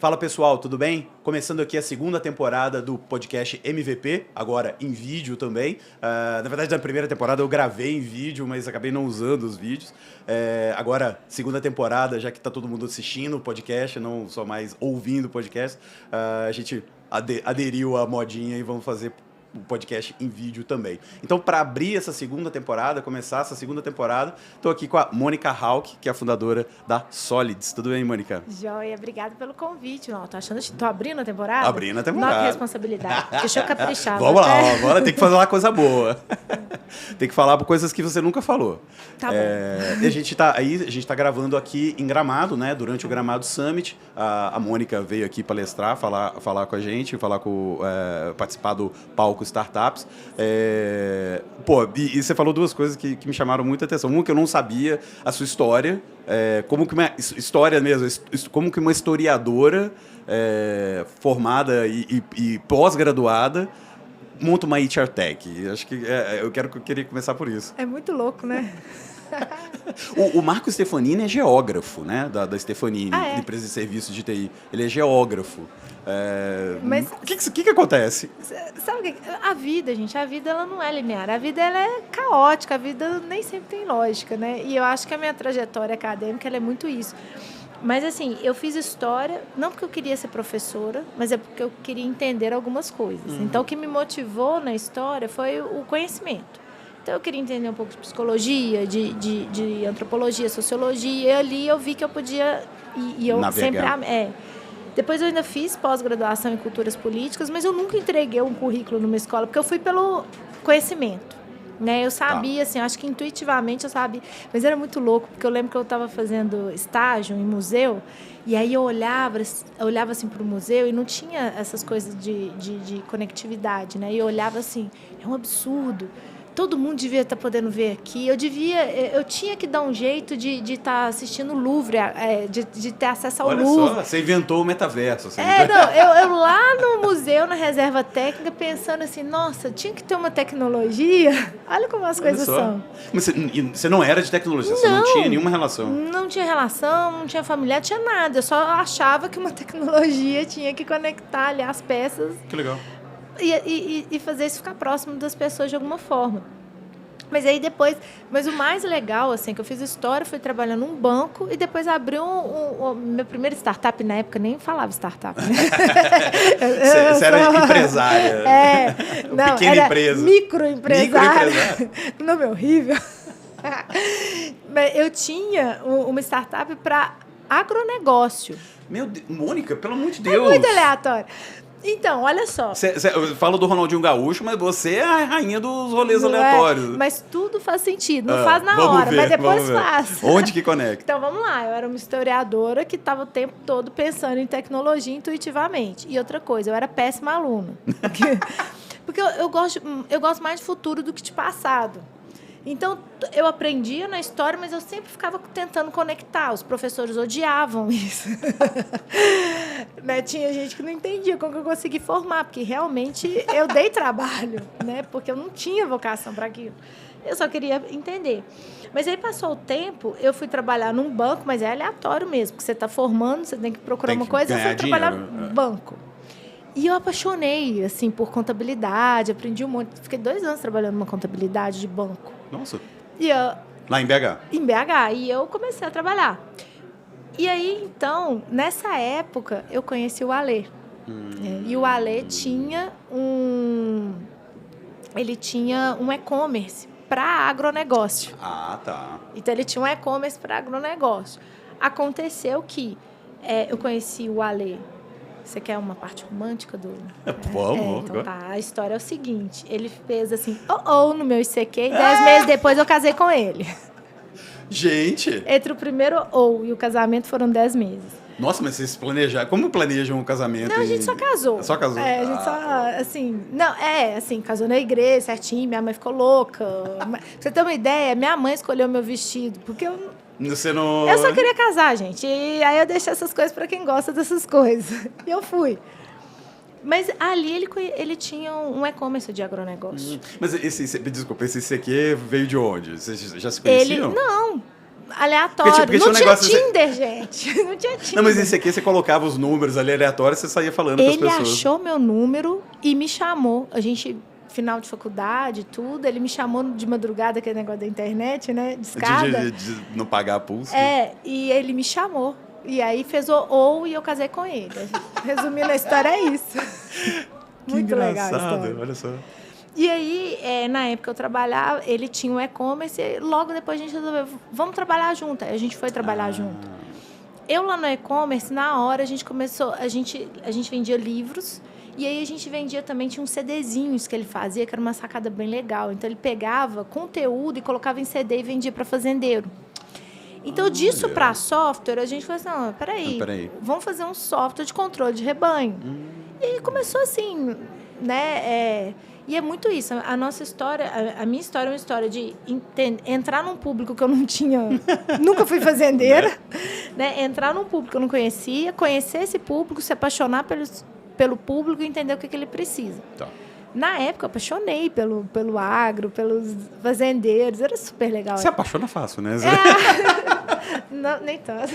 Fala pessoal, tudo bem? Começando aqui a segunda temporada do podcast MVP, agora em vídeo também. Na verdade, na primeira temporada eu gravei em vídeo, mas acabei não usando os vídeos. Agora, segunda temporada, já que está todo mundo assistindo o podcast, não só mais ouvindo o podcast, a gente aderiu à modinha e vamos fazer o podcast em vídeo também. Então, para abrir essa segunda temporada, começar essa segunda temporada, estou aqui com a Mônica Hauck, que é a fundadora da Solids. Tudo bem, Mônica? Joia, obrigada pelo convite. Não, tô achando que tô abrindo a temporada? Abrindo a temporada. Não, que responsabilidade. Deixa eu caprichar. Vamos lá, agora tem que fazer uma coisa boa. Tem que falar coisas que você nunca falou. Tá bom. A gente tá gravando aqui em Gramado, né? Durante o Gramado Summit. A Mônica veio aqui palestrar, falar com a gente, participar do palco Startups. E você falou duas coisas que me chamaram muita atenção. Uma, que eu não sabia a sua história, como que uma história mesmo, como que uma historiadora formada e pós-graduada monta uma HR Tech. Acho que queria começar por isso. É muito louco, né? O Marco Stefanini é geógrafo, né? Da Stefanini, empresa de serviços de TI. Ele é geógrafo. Mas o que acontece? Sabe o que? A vida, gente, ela não é linear. A vida, ela é caótica. A vida nem sempre tem lógica, né? E eu acho que a minha trajetória acadêmica, ela é muito isso. Mas, assim, eu fiz história, não porque eu queria ser professora, mas é porque eu queria entender algumas coisas. Uhum. Então, o que me motivou na história foi o conhecimento. Então, eu queria entender um pouco de psicologia, de antropologia, sociologia, e ali eu vi que eu podia... E eu navegar. sempre... Depois eu ainda fiz pós-graduação em culturas políticas, mas eu nunca entreguei um currículo numa escola, porque eu fui pelo conhecimento, né? Eu sabia, assim, acho que intuitivamente eu sabia, mas era muito louco, porque eu lembro que eu estava fazendo estágio em museu, e aí eu olhava assim para o museu e não tinha essas coisas de conectividade, né? E eu olhava assim, é um absurdo. Todo mundo devia estar podendo ver aqui. Eu tinha que dar um jeito de estar assistindo o Louvre, de ter acesso ao Louvre. Olha só, você inventou o metaverso. Assim. Eu lá no museu, na reserva técnica, pensando assim, nossa, tinha que ter uma tecnologia. Olha como as coisas são. Mas você não era de tecnologia, você não tinha nenhuma relação. Não tinha relação, não tinha familiar, não tinha nada. Eu só achava que uma tecnologia tinha que conectar ali as peças. Que legal. E fazer isso ficar próximo das pessoas de alguma forma. Mas aí depois... Mas o mais legal, assim, que eu fiz história, fui trabalhando num banco e depois abri minha primeira startup. Na época nem falava startup, né? Você era empresária. Não, pequena era empresa. Microempresária. Nome horrível. Mas eu tinha uma startup para agronegócio. Meu Deus, Mônica, pelo amor de Deus. É muito aleatório. Então, olha só. Eu falo do Ronaldinho Gaúcho, mas você é a rainha dos rolês aleatórios. Mas tudo faz sentido. Não faz na hora, mas depois faz. Onde que conecta? Então, vamos lá. Eu era uma historiadora que estava o tempo todo pensando em tecnologia intuitivamente. E outra coisa, eu era péssima aluna. Porque eu gosto mais de futuro do que de passado. Então, eu aprendia na história, mas eu sempre ficava tentando conectar. Os professores odiavam isso. Né? Tinha gente que não entendia como eu consegui formar, porque realmente eu dei trabalho, né? Porque eu não tinha vocação para aquilo. Eu só queria entender. Mas aí passou o tempo, eu fui trabalhar num banco, mas é aleatório mesmo, porque você está formando, você tem que procurar uma coisa, eu fui trabalhar num banco. E eu apaixonei, assim, por contabilidade, aprendi um monte. Fiquei 2 anos trabalhando numa contabilidade de banco. Nossa. Lá em BH? Em BH. E eu comecei a trabalhar. E aí, então, nessa época, eu conheci o Alê. E o Alê tinha ele tinha um e-commerce para agronegócio. Ah, tá. Então, ele tinha um e-commerce para agronegócio. Aconteceu que eu conheci o Alê. Você quer uma parte romântica do... Vamos. Então tá, a história é o seguinte. Ele fez assim, no meu ICQ, e 10 meses depois eu casei com ele. Gente! Entre o primeiro e o casamento foram 10 meses. Nossa, mas vocês planejaram... Como planejam um casamento? Não, a gente só casou. Só casou? A gente só, assim... Não, casou na igreja, certinho, minha mãe ficou louca. Pra você ter uma ideia, minha mãe escolheu meu vestido, porque Você não... Eu só queria casar, gente. E aí eu deixei essas coisas para quem gosta dessas coisas. E eu fui. Mas ali ele tinha um e-commerce de agronegócio. Mas desculpa, esse ICQ veio de onde? Vocês já se conheciam? Não. aleatório. Porque, tipo, não tinha negócio Tinder, gente. Não tinha Tinder. Não, mas esse aqui você colocava os números ali aleatórios e você saía falando com as pessoas. Ele achou meu número e me chamou. A gente, final de faculdade, tudo, ele me chamou de madrugada, aquele negócio da internet, né? De escada. De não pagar a pulso. E ele me chamou. E aí fez o e eu casei com ele. Resumindo a história, é isso. Que Muito legal a engraçado, história. olha só. E aí, na época eu trabalhava, ele tinha um e-commerce, e logo depois a gente resolveu, vamos trabalhar junto. Aí a gente foi trabalhar junto. Eu lá no e-commerce, na hora, a gente começou, a gente vendia livros, e aí a gente vendia também, tinha uns CDzinhos que ele fazia, que era uma sacada bem legal. Então ele pegava conteúdo e colocava em CD e vendia para fazendeiro. Então, disso para software, a gente falou assim, não, peraí, vamos fazer um software de controle de rebanho. E começou assim, né? E é muito isso. A nossa história, a minha história é uma história de entrar num público que eu não tinha, nunca fui fazendeira, né? Entrar num público que eu não conhecia, conhecer esse público, se apaixonar pelo público e entender o que ele precisa. Tá. Na época, eu apaixonei pelo agro, pelos fazendeiros, era super legal. Você apaixona fácil, né? Não, nem tanto.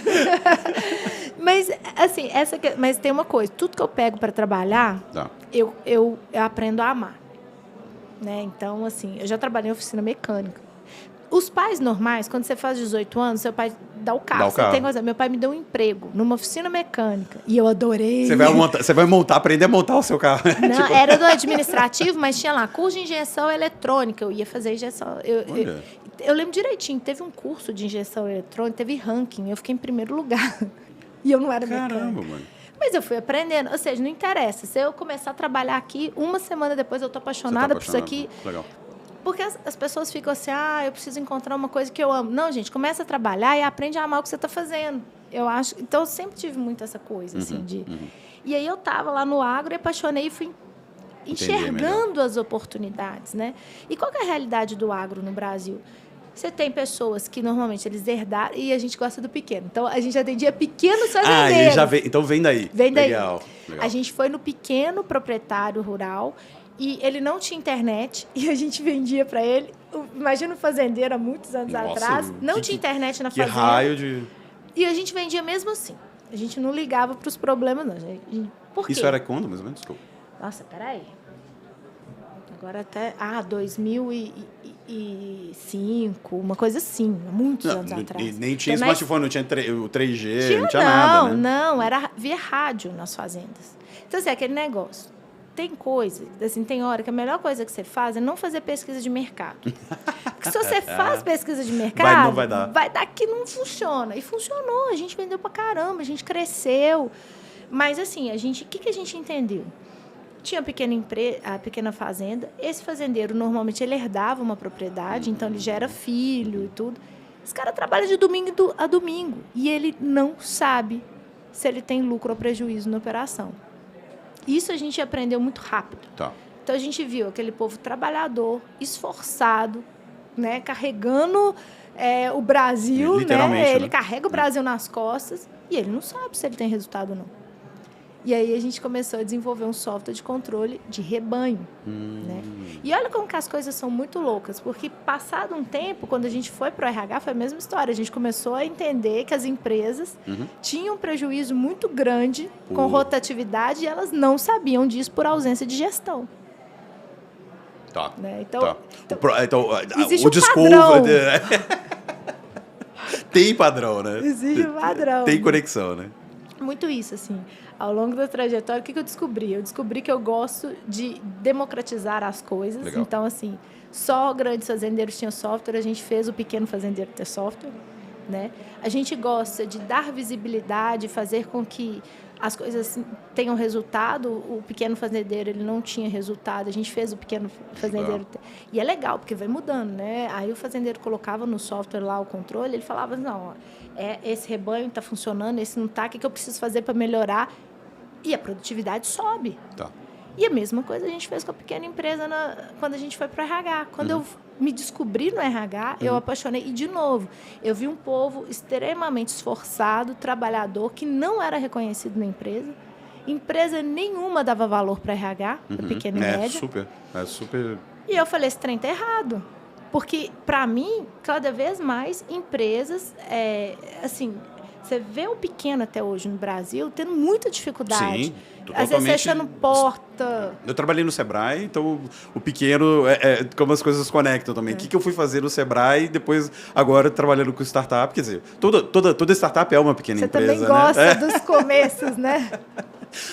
Mas, assim, mas tem uma coisa, tudo que eu pego para trabalhar, eu aprendo a amar. Né? Então, assim, eu já trabalhei em oficina mecânica. Os pais normais, quando você faz 18 anos, seu pai dá o carro. Tem coisa. Meu pai me deu um emprego numa oficina mecânica. E eu adorei. Você vai aprender a montar o seu carro. Não, tipo... Era do administrativo, mas tinha lá curso de injeção eletrônica. Eu ia fazer injeção. Eu lembro direitinho, teve um curso de injeção eletrônica, teve ranking. Eu fiquei em primeiro lugar. E eu não era mecânica. Caramba, mano. Mas eu fui aprendendo. Ou seja, não interessa. Se eu começar a trabalhar aqui, uma semana depois eu tô apaixonada por isso aqui. Legal. Porque as pessoas ficam assim, eu preciso encontrar uma coisa que eu amo. Não, gente, começa a trabalhar e aprende a amar o que você está fazendo. Eu acho. Então, eu sempre tive muito essa coisa, assim, de... E aí eu estava lá no agro e apaixonei e fui enxergando as oportunidades, né? E qual que é a realidade do agro no Brasil? Você tem pessoas que normalmente eles herdaram e a gente gosta do pequeno. Então, a gente atendia pequenos fazendeiros. Então vem daí. Vem daí. Legal. A gente foi no pequeno proprietário rural. E ele não tinha internet e a gente vendia para ele. Imagina um fazendeiro há muitos anos atrás. Não tinha internet na fazenda. Que raio de... E a gente vendia mesmo assim. A gente não ligava para os problemas, não. Por quê? Isso era quando, mais ou menos? Nossa, peraí. Agora até... 2005, uma coisa assim. Muitos anos atrás. Nem tinha smartphone, não tinha o 3G, não tinha nada, né? Não. Era via rádio nas fazendas. Então, assim, aquele negócio... Tem coisa, assim, tem hora que a melhor coisa que você faz é não fazer pesquisa de mercado. Porque se você faz pesquisa de mercado, vai dar que não funciona. E funcionou, a gente vendeu pra caramba, a gente cresceu. Mas, assim, o que a gente entendeu? Tinha a pequena fazenda, esse fazendeiro, normalmente, ele herdava uma propriedade, então ele gera filho e tudo. Esse cara trabalha de domingo a domingo e ele não sabe se ele tem lucro ou prejuízo na operação. Isso a gente aprendeu muito rápido. Tá. Então, a gente viu aquele povo trabalhador, esforçado, né, carregando o Brasil. Literalmente, Ele carrega o Brasil nas costas e ele não sabe se ele tem resultado ou não. E aí, a gente começou a desenvolver um software de controle de rebanho. Né? E olha como que as coisas são muito loucas, porque passado um tempo, quando a gente foi para o RH, foi a mesma história. A gente começou a entender que as empresas tinham um prejuízo muito grande com rotatividade e elas não sabiam disso por ausência de gestão. Tá. Né? Então, o desculpa... Tem padrão, né? Existe um padrão. Tem conexão, né? Muito isso, assim. Ao longo da trajetória, o que eu descobri? Eu descobri que eu gosto de democratizar as coisas. Legal. Então, assim, só grandes fazendeiros tinham software, a gente fez o pequeno fazendeiro ter software, né? A gente gosta de dar visibilidade, fazer com que as coisas tenham resultado. O pequeno fazendeiro, ele não tinha resultado, a gente fez o pequeno fazendeiro ter. E é legal, porque vai mudando, né? Aí o fazendeiro colocava no software lá o controle, ele falava, não, esse rebanho está funcionando, esse não está, o que eu preciso fazer para melhorar? E a produtividade sobe. Tá. E a mesma coisa a gente fez com a pequena empresa quando a gente foi para o RH. Quando eu me descobri no RH, eu apaixonei. E, de novo, eu vi um povo extremamente esforçado, trabalhador, que não era reconhecido na empresa. Empresa nenhuma dava valor para RH, para pequena e média. É super. E eu falei, esse trem está errado. Porque, para mim, cada vez mais empresas, assim, você vê o pequeno até hoje no Brasil tendo muita dificuldade. Sim, às vezes fechando porta. Eu trabalhei no Sebrae, então o pequeno como as coisas conectam também. O que eu fui fazer no Sebrae e depois agora trabalhando com startup, quer dizer, toda startup é uma pequena empresa, Você também gosta dos começos, né?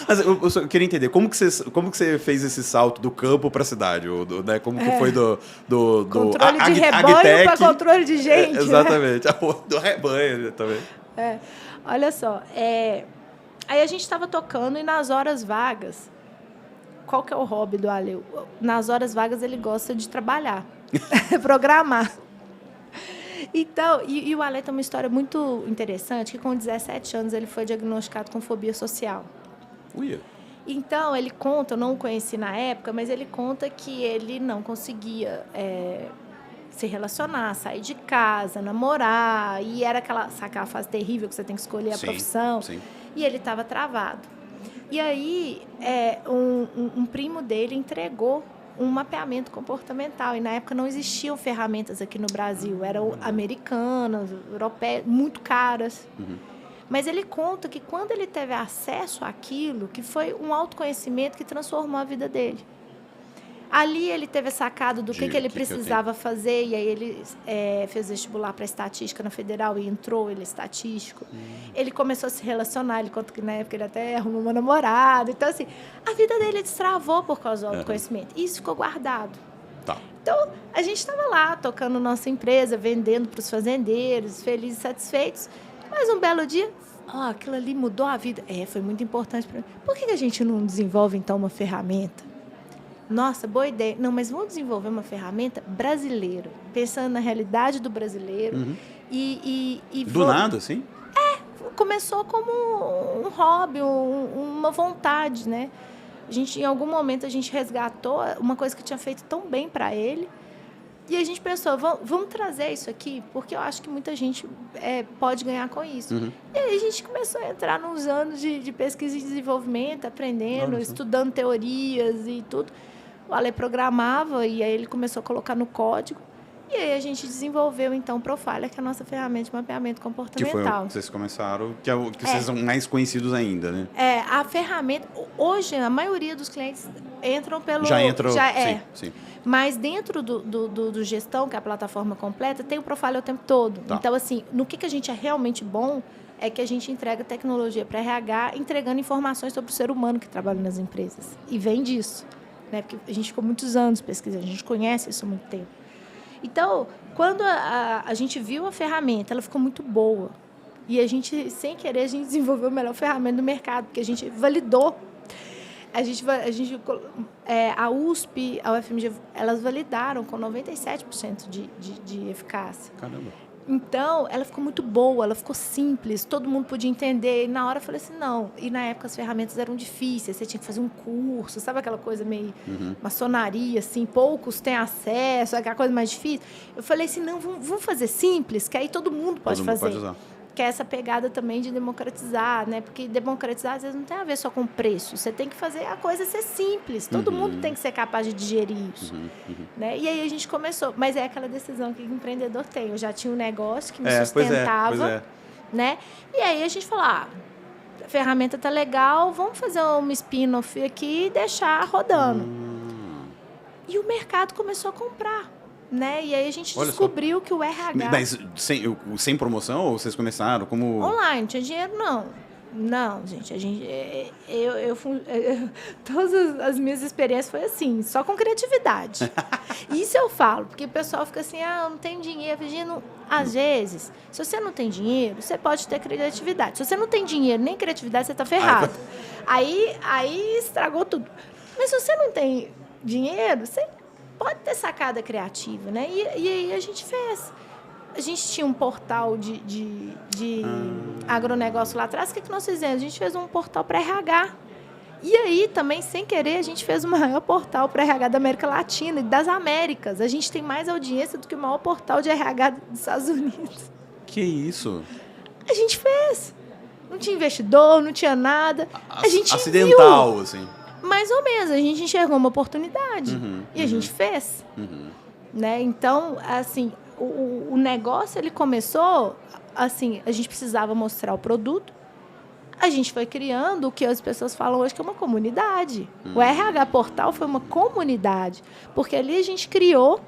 Mas eu só queria entender, como que você fez esse salto do campo para a cidade? Né? Como que foi do controle de rebanho para controle de gente. Exatamente, do rebanho também. Olha só, aí a gente estava tocando e nas horas vagas, qual que é o hobby do Ale? Nas horas vagas ele gosta de trabalhar, programar. Então, e o Ale tem uma história muito interessante, que com 17 anos ele foi diagnosticado com fobia social. Uia. Então, ele conta, eu não o conheci na época, mas ele conta que ele não conseguia se relacionar, sair de casa, namorar, e era aquela fase terrível que você tem que escolher a profissão, sim. E ele estava travado. E aí, um primo dele entregou um mapeamento comportamental, e na época não existiam ferramentas aqui no Brasil, eram americanas, europeias, muito caras. Uhum. Mas ele conta que quando ele teve acesso àquilo, que foi um autoconhecimento que transformou a vida dele. Ali ele teve sacado do que ele precisava fazer, e aí ele fez vestibular para estatística na Federal e entrou, ele é estatístico. Ele começou a se relacionar, ele conta que na época ele até arrumou uma namorada. Então, assim, a vida dele destravou por causa do autoconhecimento. E isso ficou guardado. Tá. Então, a gente estava lá, tocando nossa empresa, vendendo para os fazendeiros, felizes e satisfeitos. Mas um belo dia, aquilo ali mudou a vida. Foi muito importante para mim. Por que a gente não desenvolve, então, uma ferramenta? Nossa, boa ideia. Não, mas vamos desenvolver uma ferramenta brasileira, pensando na realidade do brasileiro. Uhum. Do nada, assim? Começou como um hobby, uma vontade, né? Em algum momento, a gente resgatou uma coisa que tinha feito tão bem para ele. E a gente pensou, vamos trazer isso aqui, porque eu acho que muita gente pode ganhar com isso. Uhum. E aí a gente começou a entrar nos anos de pesquisa e desenvolvimento, aprendendo, estudando teorias e tudo. O Ale programava e aí ele começou a colocar no código. E aí a gente desenvolveu, então, o Profiler, que é a nossa ferramenta de mapeamento comportamental. Que foi o que vocês começaram, que vocês são mais conhecidos ainda, né? A ferramenta... Hoje, a maioria dos clientes entram pelo... Já entrou, sim. Mas dentro do gestão, que é a plataforma completa, tem o Profiler o tempo todo. Tá. Então, assim, no que a gente é realmente bom é que a gente entrega tecnologia para RH, entregando informações sobre o ser humano que trabalha nas empresas. E vem disso, né? Porque a gente ficou muitos anos pesquisando, a gente conhece isso há muito tempo. Então, quando a gente viu a ferramenta, ela ficou muito boa. E a gente, sem querer, a gente desenvolveu a melhor ferramenta do mercado, porque a gente validou. A USP, a UFMG, elas validaram com 97% de eficácia. Caramba. Então, ela ficou muito boa, ela ficou simples, todo mundo podia entender. E na hora eu falei assim, não. E na época as ferramentas eram difíceis, você tinha que fazer um curso, sabe aquela coisa meio maçonaria, assim, poucos têm acesso, aquela coisa mais difícil. Eu falei assim, não, vamos fazer simples, que aí todo mundo pode fazer. Pode usar. Que é essa pegada também de democratizar, né? Porque democratizar, às vezes, não tem a ver só com preço. Você tem que fazer a coisa ser simples. Todo mundo tem que ser capaz de digerir isso. Né? E aí a gente começou. Mas é aquela decisão que o empreendedor tem. Eu já tinha um negócio que me sustentava. Né? E aí a gente falou, a ferramenta tá legal, vamos fazer uma spin-off aqui e deixar rodando. E o mercado começou a comprar. Né? E aí a gente descobriu que o RH... Mas sem promoção ou vocês começaram como... Online, não tinha dinheiro, não. Não, gente, todas as minhas experiências foi assim, só com criatividade. Isso eu falo, porque o pessoal fica assim, não tem dinheiro. Às vezes, se você não tem dinheiro, você pode ter criatividade. Se você não tem dinheiro nem criatividade, você está ferrado. Aí estragou tudo. Mas se você não tem dinheiro, você pode ter sacada criativa, né? E aí a gente fez. A gente tinha um portal de agronegócio lá atrás. O que nós fizemos? A gente fez um portal para RH. E aí, também, sem querer, a gente fez o maior portal para RH da América Latina e das Américas. A gente tem mais audiência do que o maior portal de RH dos Estados Unidos. Que isso? A gente fez. Não tinha investidor, não tinha nada. A gente acidental, viu. Assim. Mais ou menos. A gente enxergou uma oportunidade. E a gente fez. né? Então, assim, o negócio, ele começou, assim, a gente precisava mostrar o produto, a gente foi criando o que as pessoas falam hoje que é uma comunidade. O RH Portal foi uma comunidade, porque ali a gente criou,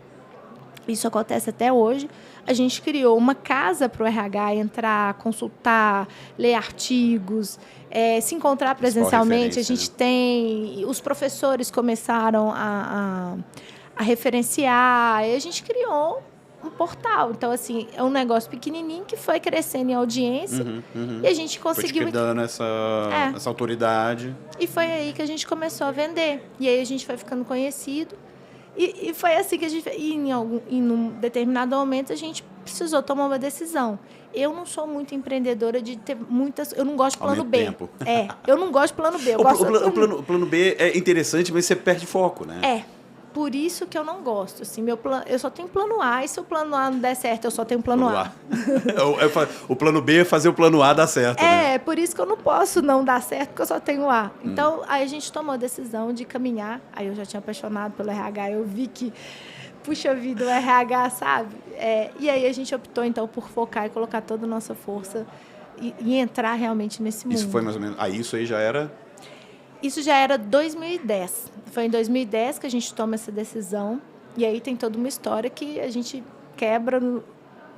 isso acontece até hoje, a gente criou uma casa para o RH entrar, consultar, ler artigos, se encontrar presencialmente. A gente tem... Os professores começaram a referenciar, e a gente criou um portal. Então, assim, é um negócio pequenininho que foi crescendo em audiência e a gente conseguiu... Foi te dando essa autoridade. E foi aí que a gente começou a vender. E aí a gente foi ficando conhecido. E foi assim que a gente... em um determinado momento, a gente precisou tomar uma decisão. Eu não sou muito empreendedora de ter muitas... Eu não gosto de plano B. Tempo. Eu não gosto de plano B. O plano B é interessante, mas você perde foco, né? Por isso que eu não gosto. Assim, eu só tenho plano A, e se o plano A não der certo, eu só tenho plano A. O plano B é fazer o plano A dar certo. Né? Por isso que eu não posso não dar certo, porque eu só tenho A. Então, aí a gente tomou a decisão de caminhar. Aí eu já tinha apaixonado pelo RH, eu vi que, puxa vida, o RH, sabe? E aí a gente optou, então, por focar e colocar toda a nossa força e entrar realmente nesse mundo. Isso foi mais ou menos... Isso aí já era... Isso já era 2010. Foi em 2010 que a gente toma essa decisão. E aí tem toda uma história que a gente quebra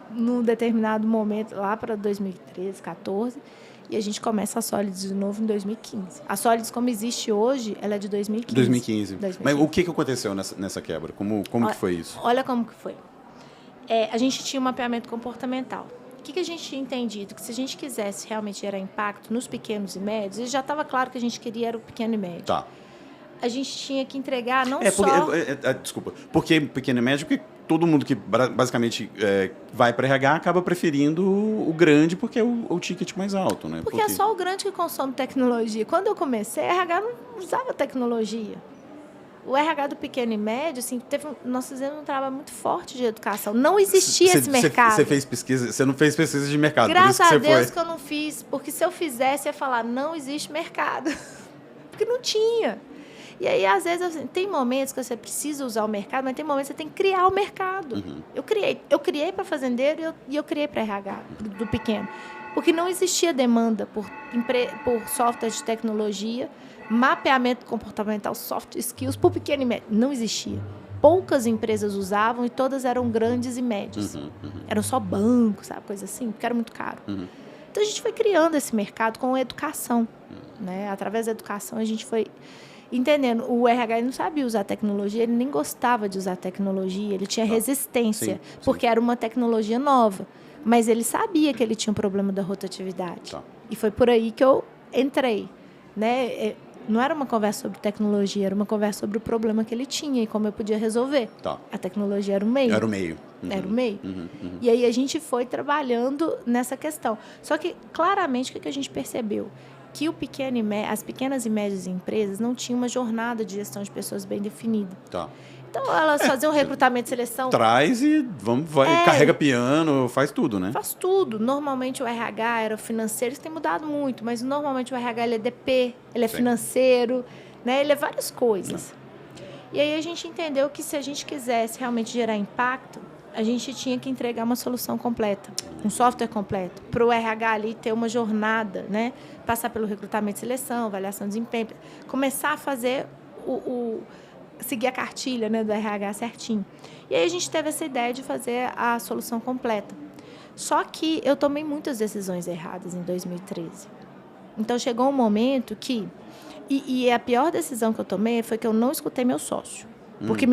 num determinado momento, lá para 2013, 2014. E a gente começa a Solids de novo em 2015. A Solids, como existe hoje, ela é de 2015. 2015. Mas o que aconteceu nessa quebra? Como que foi isso? Olha como que foi. A gente tinha um mapeamento comportamental. O que a gente tinha entendido? Que se a gente quisesse realmente gerar impacto nos pequenos e médios, e já estava claro que a gente queria era o pequeno e médio. Tá. A gente tinha que entregar Desculpa. Porque pequeno e médio, porque todo mundo que basicamente vai para RH acaba preferindo o grande porque é o ticket mais alto, né? Porque é só o grande que consome tecnologia. Quando eu comecei, a RH não usava tecnologia. O RH do pequeno e médio, assim, nós fizemos um trabalho muito forte de educação. Não existia esse mercado. Você fez pesquisa, você não fez pesquisa de mercado. Graças a Deus que eu não fiz, porque se eu fizesse, ia falar, não existe mercado. Porque não tinha. E aí, às vezes, assim, tem momentos que você precisa usar o mercado, mas tem momentos que você tem que criar o mercado. Eu criei para fazendeiro e eu criei para RH do pequeno. Porque não existia demanda por software de tecnologia, mapeamento comportamental, soft skills, por pequeno e médio. Não existia. Poucas empresas usavam e todas eram grandes e médias. Eram só bancos, sabe? Coisa assim, porque era muito caro. Então, a gente foi criando esse mercado com a educação. Né? Através da educação, a gente foi entendendo. O RH não sabia usar tecnologia, ele nem gostava de usar tecnologia, ele tinha resistência, porque era uma tecnologia nova. Mas ele sabia que ele tinha um problema da rotatividade. E foi por aí que eu entrei. Né? Não era uma conversa sobre tecnologia, era uma conversa sobre o problema que ele tinha e como eu podia resolver. A tecnologia era o meio. Era o meio. Era o meio. E aí a gente foi trabalhando nessa questão. Só que, claramente, o que a gente percebeu? Que as pequenas e médias empresas não tinham uma jornada de gestão de pessoas bem definida. Então, elas faziam recrutamento e seleção. Traz e carrega piano, faz tudo, né? Faz tudo. Normalmente o RH era financeiro, isso tem mudado muito, mas normalmente o RH ele é DP, ele é financeiro, né? Ele é várias coisas. E aí a gente entendeu que se a gente quisesse realmente gerar impacto, a gente tinha que entregar uma solução completa, um software completo, para o RH ali ter uma jornada, né? Passar pelo recrutamento e seleção, avaliação de desempenho, começar a fazer seguir a cartilha, né, do RH certinho. E aí a gente teve essa ideia de fazer a solução completa. Só que eu tomei muitas decisões erradas em 2013. Então chegou um momento que... E a pior decisão que eu tomei foi que eu não escutei meu sócio. Porque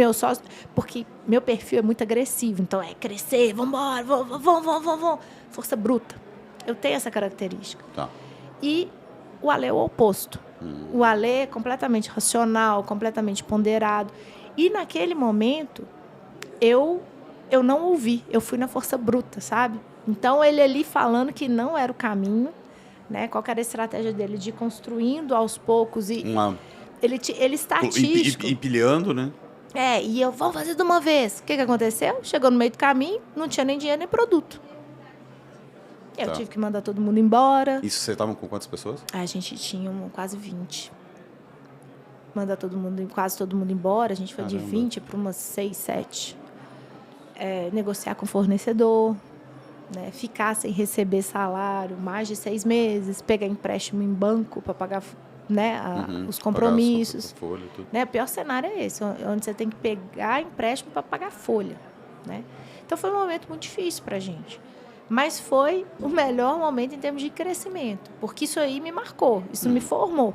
meu perfil é muito agressivo. Então é crescer, vambora, vamos. Força bruta. Eu tenho essa característica. E o Ale é o oposto. O Ale é completamente racional, completamente ponderado. E naquele momento, eu não ouvi. Eu fui na força bruta, sabe? Então, ele ali falando que não era o caminho, né? Qual que era a estratégia dele? De ir construindo aos poucos. Ele estatístico. E pilhando, né? E eu vou fazer de uma vez. O que aconteceu? Chegou no meio do caminho, não tinha nem dinheiro nem produto. Eu tive que mandar todo mundo embora. Isso, vocês estavam com quantas pessoas? A gente tinha quase 20. Mandar quase todo mundo embora. A gente foi de 20 para umas 6, 7. negociar com o fornecedor, né? Ficar sem receber salário mais de 6 meses, pegar empréstimo em banco para pagar, né, os compromissos. Pagar folha, tudo. Né? O pior cenário é esse, onde você tem que pegar empréstimo para pagar folha. Né? Então, foi um momento muito difícil para a gente. Mas foi o melhor momento em termos de crescimento, porque isso aí me marcou, isso me formou.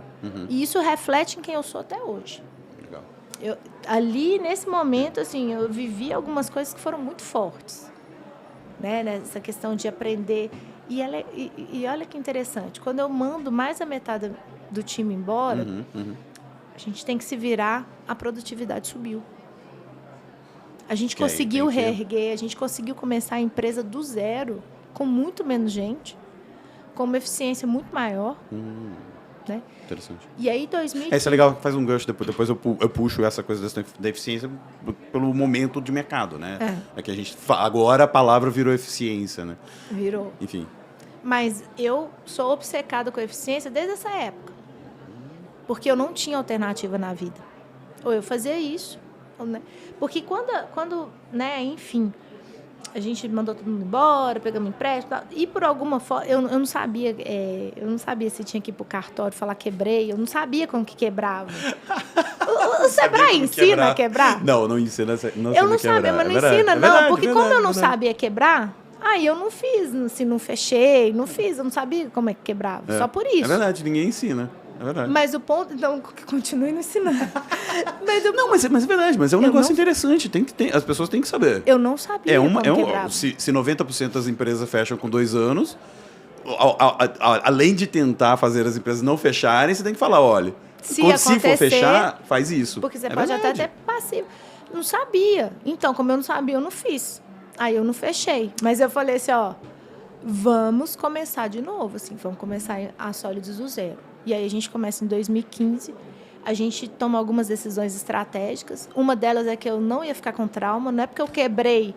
E isso reflete em quem eu sou até hoje. Legal. Ali, nesse momento, assim, eu vivi algumas coisas que foram muito fortes. Né? Nessa questão de aprender. E olha que interessante, quando eu mando mais a metade do time embora, a gente tem que se virar, a produtividade subiu. A gente conseguiu reerguer, a gente conseguiu começar a empresa do zero, com muito menos gente, com uma eficiência muito maior. Né? Interessante. E aí, 2015... Isso é legal, faz um gancho, depois eu puxo essa coisa da eficiência pelo momento de mercado, né? É que a gente, agora a palavra virou eficiência, né? Virou. Enfim. Mas eu sou obcecada com a eficiência desde essa época. Porque eu não tinha alternativa na vida. Ou eu fazia isso, né? Porque quando, né, enfim, a gente mandou todo mundo embora, pegamos empréstimo, e por alguma forma, eu não sabia se tinha que ir pro cartório falar quebrei, eu não sabia como que quebrava. O Sebrae ensina a quebrar? Não ensina não eu não sabia, mas não ensina não, porque como eu não sabia quebrar, aí eu não fiz, se não fechei, não fiz, eu não sabia como é que quebrava, só por isso. É verdade, ninguém ensina. É verdade. Mas o ponto, então, que continue não ensinando. Mas é verdade, mas é um negócio interessante. As pessoas têm que saber. Eu não sabia como quebrava. Se 90% das empresas fecham com 2 anos, além de tentar fazer as empresas não fecharem, você tem que falar, olha, se for fechar, faz isso. Porque você pode até ter passivo. Não sabia. Então, como eu não sabia, eu não fiz. Aí eu não fechei. Mas eu falei assim, vamos começar de novo, assim, vamos começar a Sólidos do zero. E aí a gente começa em 2015, a gente toma algumas decisões estratégicas. Uma delas é que eu não ia ficar com trauma, não é porque eu quebrei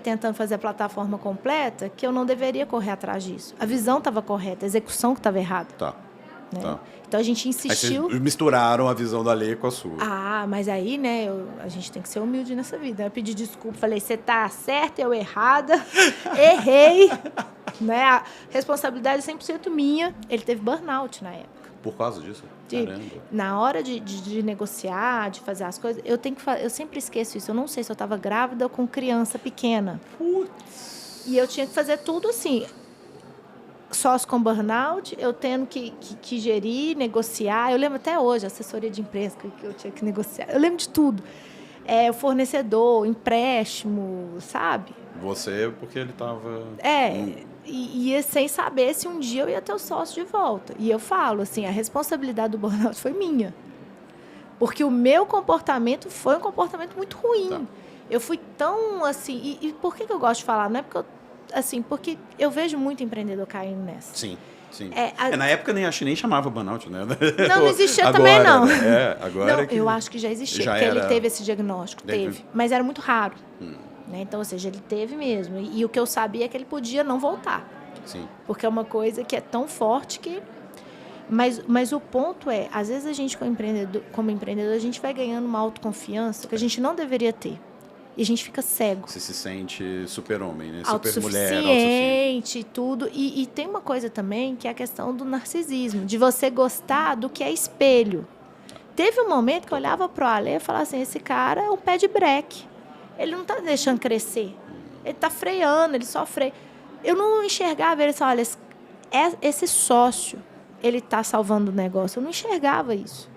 tentando fazer a plataforma completa que eu não deveria correr atrás disso. A visão estava correta, a execução que estava errada. Tá. Né? Tá. Então a gente insistiu. Aí vocês misturaram a visão da lei com a sua. Mas aí, né, a gente tem que ser humilde nessa vida. Eu pedi desculpa, falei, você tá certa, eu errada, errei. Né? A responsabilidade é 100% minha. Ele teve burnout na época. Por causa disso? Caramba. Na hora de negociar, de fazer as coisas, eu sempre esqueço isso. Eu não sei se eu estava grávida ou com criança pequena. Putz. E eu tinha que fazer tudo assim. Sócio com burnout, eu tendo que gerir, negociar. Eu lembro até hoje, assessoria de imprensa que eu tinha que negociar. Eu lembro de tudo. O fornecedor, empréstimo, sabe? Você, porque ele estava... E sem saber se um dia eu ia ter o sócio de volta. E eu falo, assim, a responsabilidade do burnout foi minha. Porque o meu comportamento foi um comportamento muito ruim. Tá. Eu fui tão, assim... E por que eu gosto de falar? Não é porque porque eu vejo muito empreendedor caindo nessa. Sim. Na época nem chamava burnout, né? Não existia também, não. Agora não, eu acho que já existia, porque ele teve esse diagnóstico, teve. Mas era muito raro. Né? Então, ou seja, ele teve mesmo. E o que eu sabia é que ele podia não voltar. Sim. Porque é uma coisa que é tão forte que... Mas o ponto é, às vezes a gente, como empreendedor, a gente vai ganhando uma autoconfiança que a gente não deveria ter. E a gente fica cego. Você se sente super-homem, né? Super-mulher. Autossuficiente e tudo. E tem uma coisa também que é a questão do narcisismo. De você gostar do que é espelho. Teve um momento que eu olhava pro Ale e falava assim, esse cara é um pé de breque. Ele não está deixando crescer. Ele está freando, ele só freia. Eu não enxergava ele, olha, esse sócio, ele está salvando o negócio. Eu não enxergava isso.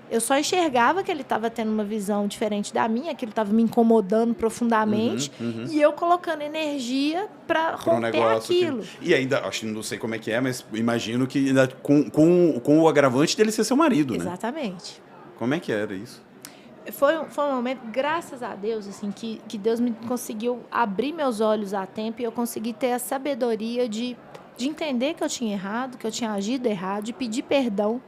Eu só enxergava que ele estava tendo uma visão diferente da minha, aquilo estava me incomodando profundamente, e eu colocando energia para romper aquilo. E ainda, não sei como é que é, mas imagino que ainda com o agravante dele ser seu marido, né? Exatamente. Como é que era isso? Foi um momento, graças a Deus, assim, que Deus me conseguiu abrir meus olhos a tempo e eu consegui ter a sabedoria de entender que eu tinha errado, que eu tinha agido errado, de pedir perdão,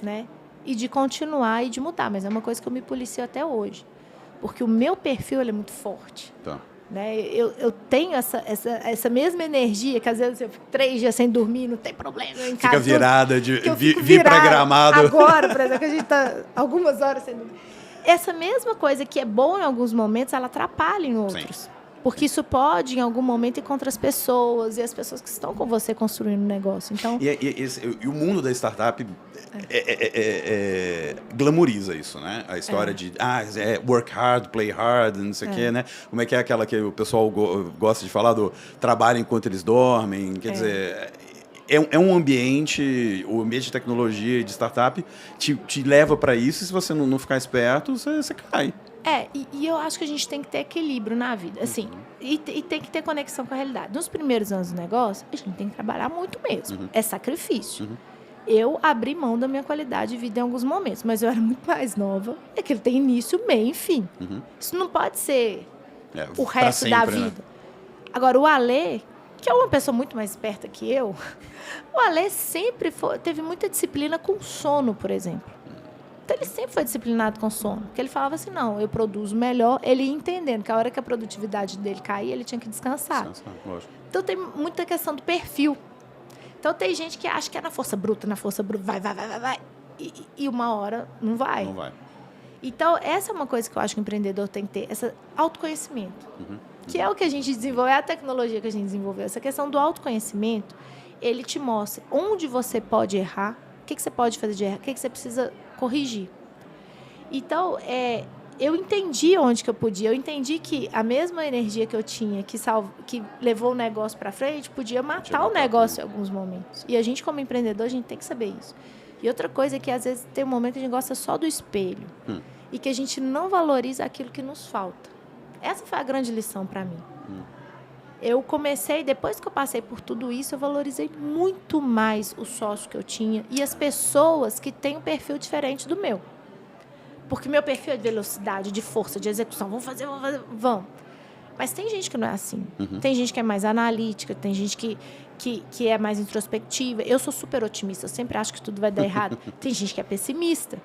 né? E de continuar e de mudar. Mas é uma coisa que eu me policio até hoje. Porque o meu perfil ele é muito forte. Tá. Né? Eu tenho essa mesma energia, que às vezes eu fico 3 dias sem dormir, não tem problema. Eu fica virada, vir para Gramado. Agora, por exemplo, que a gente está algumas horas sem dormir. essa mesma coisa que é boa em alguns momentos, ela atrapalha em outros. Sim. Porque isso pode, em algum momento, ir contra as pessoas e as pessoas que estão com você construindo o negócio. Então, E o mundo da startup glamoriza isso, né? A história de work hard, play hard, não sei o quê, né? Como é aquela que o pessoal gosta de falar do trabalho enquanto eles dormem? Quer dizer, é um ambiente, o ambiente de tecnologia e de startup te leva para isso, e se você não ficar esperto, você cai. E eu acho que a gente tem que ter equilíbrio na vida, assim, e tem que ter conexão com a realidade. Nos primeiros anos do negócio, a gente tem que trabalhar muito mesmo, é sacrifício. Eu abri mão da minha qualidade de vida em alguns momentos, mas eu era muito mais nova, é que ele tem início, meio e fim. Isso não pode ser o resto da vida. Né? Agora, o Alê, que é uma pessoa muito mais esperta que eu, o Alê sempre teve muita disciplina com sono, por exemplo. Então, ele sempre foi disciplinado com sono. Porque ele falava assim, não, eu produzo melhor. Ele ia entendendo que a hora que a produtividade dele caía, ele tinha que descansar. Então, tem muita questão do perfil. Então, tem gente que acha que é na força bruta, vai. E uma hora não vai. Não vai. Então, essa é uma coisa que eu acho que o empreendedor tem que ter, esse autoconhecimento. Que é o que a gente desenvolveu, é a tecnologia que a gente desenvolveu. Essa questão do autoconhecimento, ele te mostra onde você pode errar, o que você pode fazer de errar, o que você precisa corrigir. Então, eu entendi onde que eu podia. Eu entendi que a mesma energia que eu tinha, que levou o negócio para frente, podia matar o negócio em alguns momentos. E a gente, como empreendedor, a gente tem que saber isso. E outra coisa é que, às vezes, tem um momento que a gente gosta só do espelho. E que a gente não valoriza aquilo que nos falta. Essa foi a grande lição para mim. Eu comecei, depois que eu passei por tudo isso, eu valorizei muito mais o sócio que eu tinha e as pessoas que têm um perfil diferente do meu. Porque meu perfil é de velocidade, de força, de execução. Vamos fazer. Mas tem gente que não é assim. Tem gente que é mais analítica, tem gente que é mais introspectiva. Eu sou super otimista, eu sempre acho que tudo vai dar errado. Tem gente que é pessimista.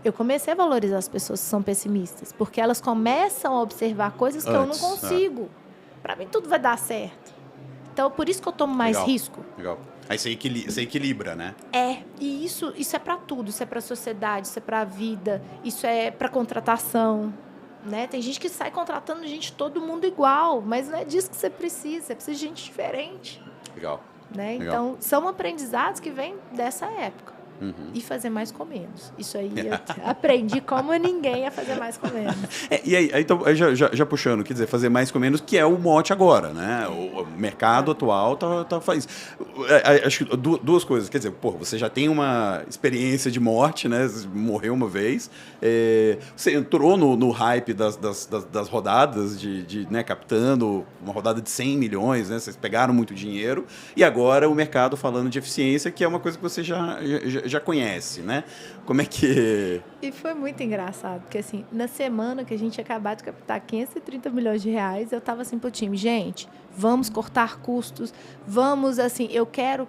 Eu comecei a valorizar as pessoas que são pessimistas, porque elas começam a observar coisas que eu não consigo. Para mim, tudo vai dar certo. Então, por isso que eu tomo mais risco. Legal. Aí você equilibra, né? E isso é para tudo. Isso é para a sociedade, isso é para a vida, isso é para contratação. Né? Tem gente que sai contratando todo mundo igual, mas não é disso que você precisa de gente diferente. Legal. Né? Então, são aprendizados que vêm dessa época. E fazer mais com menos. Isso aí eu aprendi como ninguém a fazer mais com menos. E aí então, já puxando, quer dizer, fazer mais com menos, que é o mote agora, né? O mercado atual faz. Acho que duas coisas. Quer dizer, você já tem uma experiência de morte, né? Você morreu uma vez. Você entrou no hype das rodadas, né, captando uma rodada de 100 milhões, né? Vocês pegaram muito dinheiro. E agora o mercado falando de eficiência, que é uma coisa que você já conhece, né? Como é que... E foi muito engraçado, porque assim, na semana que a gente tinha acabado de captar 530 milhões de reais, eu estava assim pro time, gente, vamos cortar custos, vamos, assim, eu quero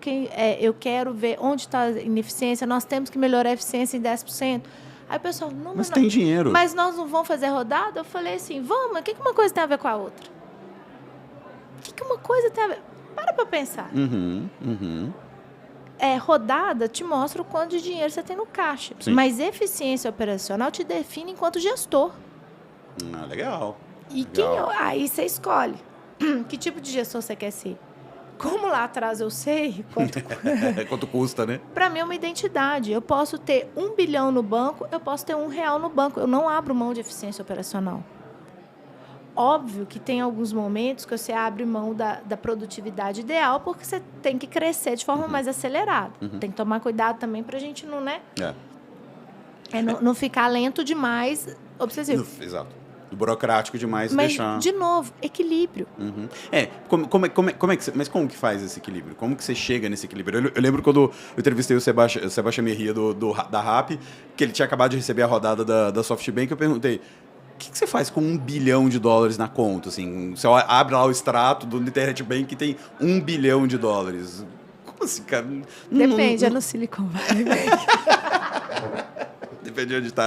ver onde está a ineficiência, nós temos que melhorar a eficiência em 10%. Aí o pessoal, mas tem dinheiro. Mas nós não vamos fazer rodada? Eu falei assim, vamos, o que uma coisa tem a ver com a outra? O que uma coisa tem a ver? Para pensar. Rodada te mostra o quanto de dinheiro você tem no caixa. Sim. Mas eficiência operacional te define enquanto gestor. Legal. E aí você escolhe que tipo de gestor você quer ser. Como lá atrás eu sei quanto custa, né? Para mim é uma identidade. Eu posso ter 1 bilhão no banco, eu posso ter R$1 no banco. Eu não abro mão de eficiência operacional. Óbvio que tem alguns momentos que você abre mão da produtividade ideal porque você tem que crescer de forma mais acelerada. Tem que tomar cuidado também para a gente não, né? Não ficar lento demais, obsessivo. Exato. Burocrático demais. Mas, deixar... de novo, equilíbrio. Mas como que faz esse equilíbrio? Como que você chega nesse equilíbrio? Eu lembro quando eu entrevistei o Sebastião Merria da RAP, que ele tinha acabado de receber a rodada da SoftBank, eu perguntei, o que você faz com $1 bilhão na conta? Assim, você abre lá o extrato do Internet Bank que tem $1 bilhão. Como assim, cara? Depende, é no Silicon Valley Bank. Depende de onde está.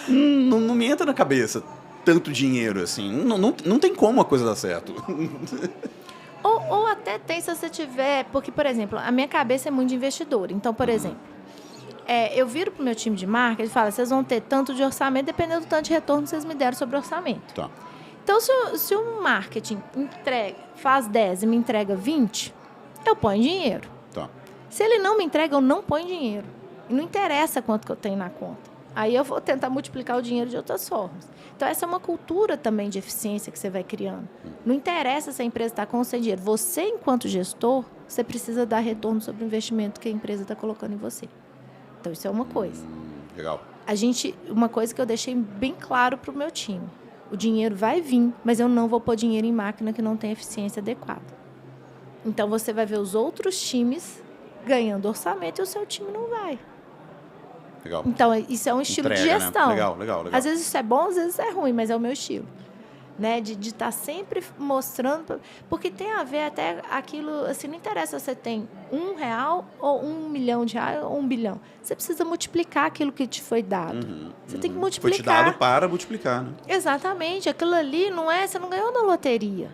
Não me entra na cabeça tanto dinheiro, assim. Não tem como a coisa dar certo. Ou até tem se você tiver... Porque, por exemplo, a minha cabeça é muito de investidor. Então, por exemplo, eu viro para o meu time de marketing e falo, vocês vão ter tanto de orçamento, dependendo do tanto de retorno que vocês me deram sobre o orçamento. Tá. Então, se o marketing faz 10 e me entrega 20, eu ponho dinheiro. Tá. Se ele não me entrega, eu não ponho dinheiro. E não interessa quanto que eu tenho na conta. Aí eu vou tentar multiplicar o dinheiro de outras formas. Então, essa é uma cultura também de eficiência que você vai criando. Não interessa se a empresa está com ou sem dinheiro. Você, enquanto gestor, você precisa dar retorno sobre o investimento que a empresa está colocando em você. Então, isso é uma coisa. Legal. Uma coisa que eu deixei bem claro para o meu time. O dinheiro vai vir, mas eu não vou pôr dinheiro em máquina que não tem eficiência adequada. Então, você vai ver os outros times ganhando orçamento e o seu time não vai. Legal. Então, isso é um estilo de gestão. Né? Legal. Às vezes isso é bom, às vezes é ruim, mas é o meu estilo. Né? De estar sempre mostrando... Porque tem a ver até aquilo... Assim, não interessa se você tem R$1 ou R$1 milhão ou 1 bilhão. Você precisa multiplicar aquilo que te foi dado. Você tem que multiplicar. Foi te dado para multiplicar, né? Exatamente. Aquilo ali não é... Você não ganhou na loteria.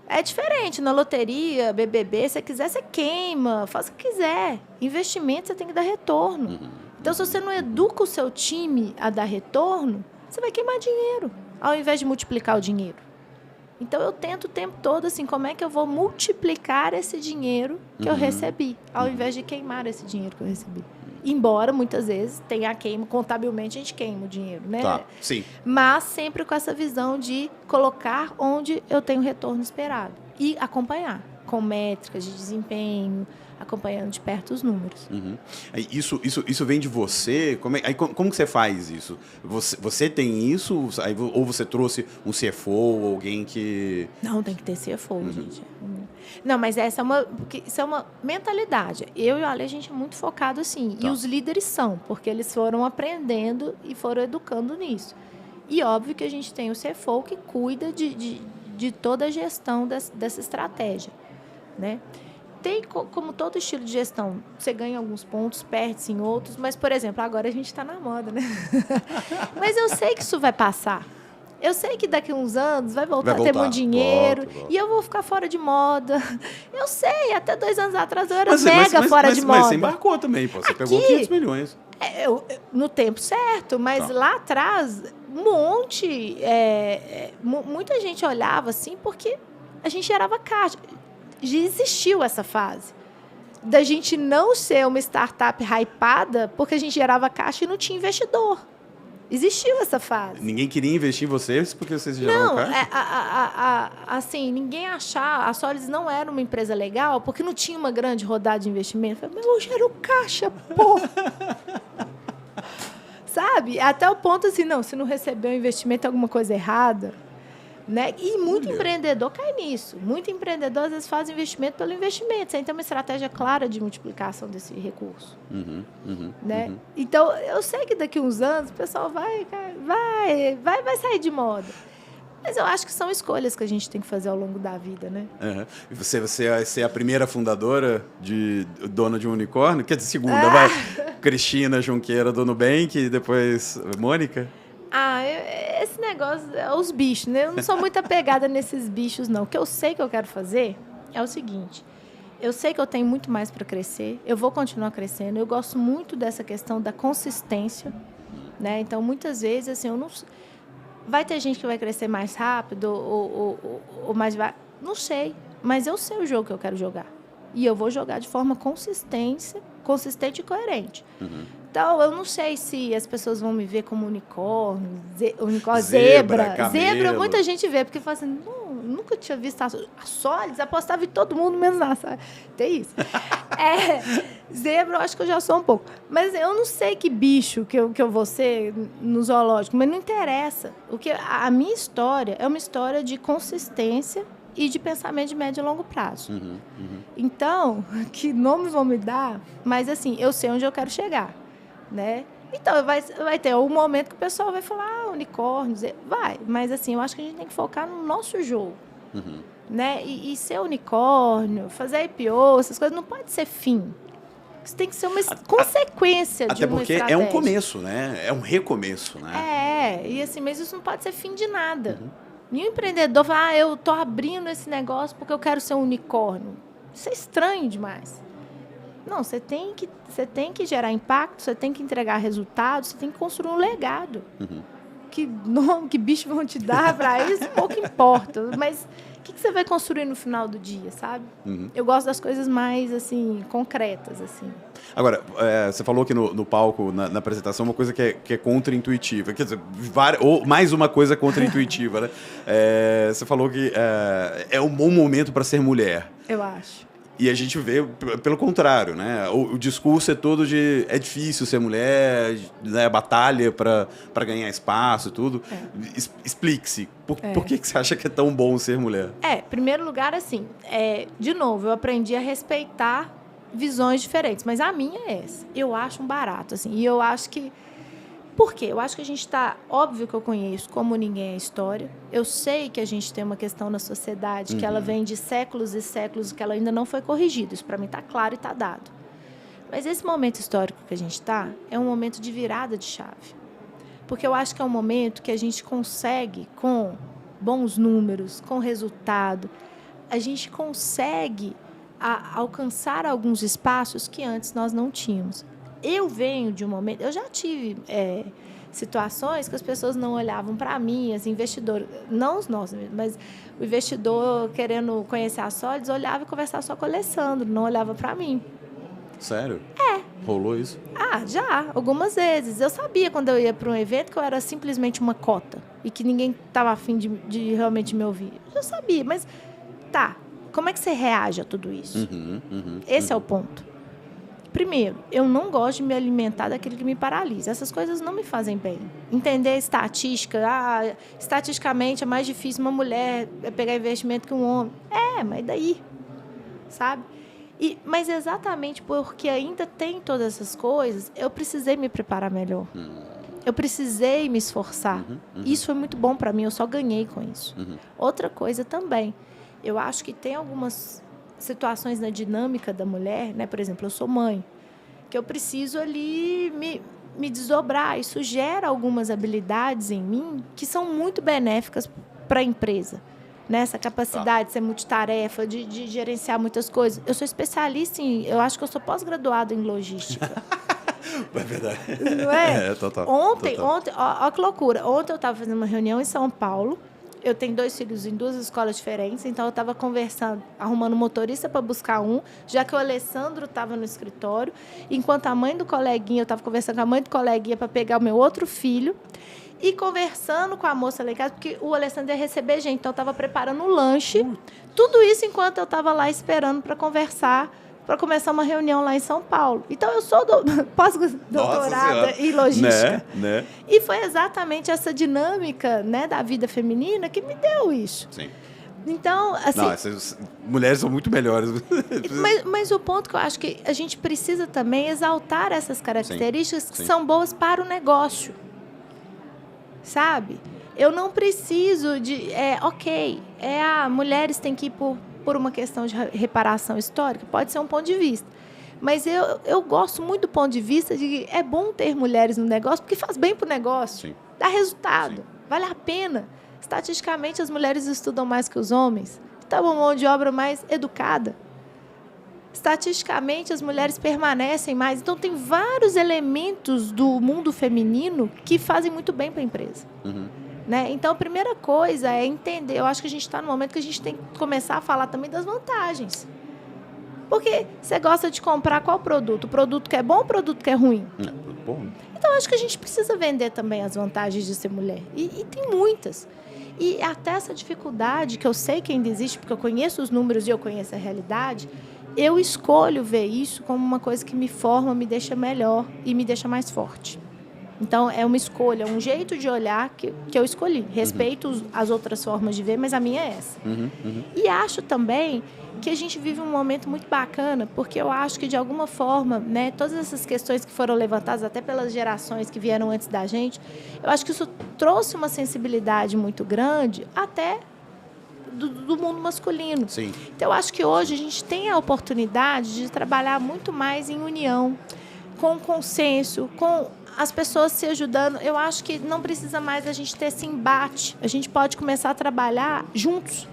É diferente. Na loteria, BBB, se você quiser, você queima. Faz o que quiser. Investimento, você tem que dar retorno. Então, se você não educa o seu time a dar retorno, você vai queimar dinheiro, ao invés de multiplicar o dinheiro. Então, eu tento o tempo todo, assim, como é que eu vou multiplicar esse dinheiro que eu recebi, ao invés de queimar esse dinheiro que eu recebi. Embora, muitas vezes, tenha a queima, contabilmente a gente queima o dinheiro, né? Tá, sim. Mas sempre com essa visão de colocar onde eu tenho o retorno esperado. E acompanhar, com métricas de desempenho, acompanhando de perto os números. Isso vem de você? Como que você faz isso? Você tem isso? Ou você trouxe um CFO ou alguém que... Não, tem que ter CFO, gente. Não, mas isso é uma mentalidade. Eu e o Ale, a gente é muito focado assim. Tá. E os líderes são, porque eles foram aprendendo e foram educando nisso. E óbvio que a gente tem o CFO que cuida de toda a gestão dessa estratégia, né? Tem, como todo estilo de gestão, você ganha alguns pontos, perde-se em outros, mas, por exemplo, agora a gente está na moda, né? Mas eu sei que isso vai passar. Eu sei que daqui a uns anos vai voltar a ter muito dinheiro. Volta. E eu vou ficar fora de moda. Eu sei, até 2 anos atrás eu era fora de moda. Mas você embarcou também, pô. Você pegou 500 milhões. No tempo certo, mas lá atrás, muita gente olhava assim, porque a gente gerava caixa. Já existiu essa fase da gente não ser uma startup hypada porque a gente gerava caixa e não tinha investidor. Existiu essa fase. Ninguém queria investir em vocês porque vocês geravam caixa? Assim, ninguém achava... A Solids não era uma empresa legal porque não tinha uma grande rodada de investimento. Eu falei, mas eu gero caixa, pô! Sabe? Até o ponto assim, não, se não recebeu um investimento, é alguma coisa errada. Né? E muito empreendedor cai nisso. Muito empreendedor, às vezes, faz investimento pelo investimento, sem ter uma estratégia clara de multiplicação desse recurso. Né? Então, eu sei que daqui a uns anos o pessoal vai sair de moda. Mas eu acho que são escolhas que a gente tem que fazer ao longo da vida, né? E você é a primeira fundadora dona de um unicórnio? Quer dizer, segunda, vai. Cristina Junqueira do Nubank, depois Mônica? Esse negócio, os bichos, né? Eu não sou muito apegada nesses bichos, não. O que eu sei que eu quero fazer é o seguinte. Eu sei que eu tenho muito mais para crescer. Eu vou continuar crescendo. Eu gosto muito dessa questão da consistência, né? Então, muitas vezes, assim, eu não... Vai ter gente que vai crescer mais rápido ou mais devagar. Não sei. Mas eu sei o jogo que eu quero jogar. E eu vou jogar de forma consistente e coerente. Então, eu não sei se as pessoas vão me ver como unicórnio, zebra. Zebra, muita gente vê, porque fala assim, nunca tinha visto a Solids, apostava em todo mundo, menos na Solids. Tem isso. Zebra, eu acho que eu já sou um pouco. Mas eu não sei que bicho que eu vou ser no zoológico, mas não interessa. A minha história é uma história de consistência e de pensamento de médio e longo prazo. Então, que nome vão me dar? Mas, assim, eu sei onde eu quero chegar. Né? Então, vai ter um momento que o pessoal vai falar, unicórnio, vai. Mas, assim, eu acho que a gente tem que focar no nosso jogo. Né? E ser unicórnio, fazer IPO, essas coisas, não pode ser fim. Isso tem que ser uma consequência de uma estratégia. Até porque é um começo, né? É um recomeço, né? E assim, mas isso não pode ser fim de nada. Nenhum empreendedor fala, eu estou abrindo esse negócio porque eu quero ser um unicórnio. Isso é estranho demais. Não, você tem que gerar impacto, você tem que entregar resultados, você tem que construir um legado. Que nome, que bicho vão te dar para isso, pouco importa. Mas o que você vai construir no final do dia, sabe? Eu gosto das coisas mais, assim, concretas, assim. Agora, você falou que no palco, na apresentação, uma coisa que é contra-intuitiva. Quer dizer, ou mais uma coisa contra-intuitiva, né? Você falou que é um bom momento para ser mulher. Eu acho. E a gente vê pelo contrário, né? O discurso é todo de é difícil ser mulher, né? Batalha para ganhar espaço e tudo. Explique-se. Por que você acha que é tão bom ser mulher? Em primeiro lugar, assim, de novo, eu aprendi a respeitar visões diferentes, mas a minha é essa. Eu acho um barato, assim, e eu acho que... Por quê? Eu acho que a gente está... Óbvio que eu conheço como ninguém é a história. Eu sei que a gente tem uma questão na sociedade que ela vem de séculos e séculos que ela ainda não foi corrigida. Isso, para mim, está claro e está dado. Mas esse momento histórico que a gente está é um momento de virada de chave. Porque eu acho que é um momento que a gente consegue, com bons números, com resultado, a gente consegue alcançar alguns espaços que antes nós não tínhamos. Eu venho de um momento... Eu já tive situações que as pessoas não olhavam para mim, as investidoras, não os nossos, mas o investidor querendo conhecer a Solids olhava e conversava só com o Alessandro, não olhava para mim. Sério? Rolou isso? Já, algumas vezes. Eu sabia quando eu ia para um evento que eu era simplesmente uma cota e que ninguém estava afim de realmente me ouvir. Eu já sabia, mas como é que você reage a tudo isso? Esse é o ponto. Primeiro, eu não gosto de me alimentar daquilo que me paralisa. Essas coisas não me fazem bem. Entender estatística, estatisticamente é mais difícil uma mulher pegar investimento que um homem. Mas daí, sabe? Mas exatamente porque ainda tem todas essas coisas, eu precisei me preparar melhor. Eu precisei me esforçar. Isso foi muito bom para mim, eu só ganhei com isso. Outra coisa também, eu acho que tem algumas situações na dinâmica da mulher, né? Por exemplo, eu sou mãe, que eu preciso ali me desdobrar. Isso gera algumas habilidades em mim que são muito benéficas para a empresa. Né? Essa capacidade de ser multitarefa, de gerenciar muitas coisas. Eu sou especialista eu acho que eu sou pós-graduada em logística. É verdade. Não é? Total. Ontem, ó que loucura. Ontem eu estava fazendo uma reunião em São Paulo. Eu tenho 2 filhos em 2 escolas diferentes, então eu estava conversando, arrumando motorista para buscar um, já que o Alessandro estava no escritório, enquanto a mãe do coleguinha, eu estava conversando com a mãe do coleguinha para pegar o meu outro filho, e conversando com a moça lá em casa, porque o Alessandro ia receber gente, então eu estava preparando um lanche, tudo isso enquanto eu estava lá esperando para conversar, para começar uma reunião lá em São Paulo. Então, eu sou pós-doutorada em logística. Né? E foi exatamente essa dinâmica, né, da vida feminina que me deu isso. Sim. Então, assim... Não, essas mulheres são muito melhores. Mas o ponto que eu acho que a gente precisa também exaltar essas características que são boas para o negócio. Sabe? Eu não preciso de... mulheres têm que ir por uma questão de reparação histórica, pode ser um ponto de vista. Mas eu gosto muito do ponto de vista de que é bom ter mulheres no negócio, porque faz bem para o negócio, dá resultado, vale a pena. Estatisticamente, as mulheres estudam mais que os homens, então é uma mão de obra mais educada. Estatisticamente, as mulheres permanecem mais. Então, tem vários elementos do mundo feminino que fazem muito bem para a empresa. Né? Então, a primeira coisa é entender. Eu acho que a gente está no momento que a gente tem que começar a falar também das vantagens. Porque você gosta de comprar qual produto? O produto que é bom ou o produto que é ruim? Bom. Então, acho que a gente precisa vender também as vantagens de ser mulher. E tem muitas. E até essa dificuldade, que eu sei que ainda existe, porque eu conheço os números e eu conheço a realidade, eu escolho ver isso como uma coisa que me forma, me deixa melhor e me deixa mais forte. Então, é uma escolha, um jeito de olhar que eu escolhi. Respeito as outras formas de ver, mas a minha é essa. E acho também que a gente vive um momento muito bacana, porque eu acho que, de alguma forma, né, todas essas questões que foram levantadas até pelas gerações que vieram antes da gente, eu acho que isso trouxe uma sensibilidade muito grande até do mundo masculino. Sim. Então, eu acho que hoje a gente tem a oportunidade de trabalhar muito mais em união, com consenso, com as pessoas se ajudando. Eu acho que não precisa mais a gente ter esse embate. A gente pode começar a trabalhar juntos.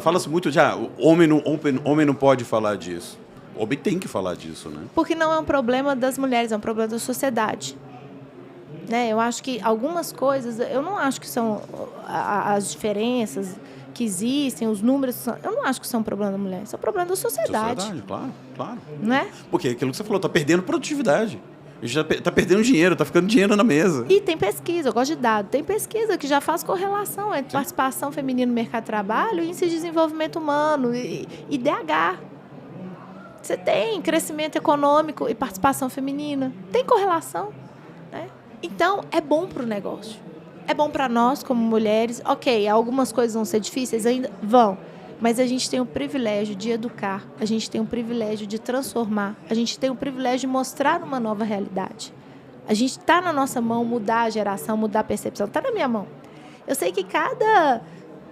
Fala-se muito já, o homem não pode falar disso. OB tem que falar disso, né? Porque não é um problema das mulheres, é um problema da sociedade. Né? Eu acho que algumas coisas, eu não acho que são as diferenças que existem, os números, eu não acho que são um problema da mulher, são um problema da sociedade. Claro. Não é? Porque aquilo que você falou, tá perdendo produtividade. A gente tá perdendo dinheiro, tá ficando dinheiro na mesa. E tem pesquisa, eu gosto de dado, tem pesquisa que já faz correlação entre participação feminina no mercado de trabalho, índice de desenvolvimento humano e IDH. Você tem crescimento econômico e participação feminina. Tem correlação. Né? Então, é bom para o negócio. É bom para nós, como mulheres. Ok, algumas coisas vão ser difíceis ainda? Vão. Mas a gente tem o privilégio de educar, a gente tem o privilégio de transformar, a gente tem o privilégio de mostrar uma nova realidade. A gente está na nossa mão mudar a geração, mudar a percepção. Está na minha mão. Eu sei que cada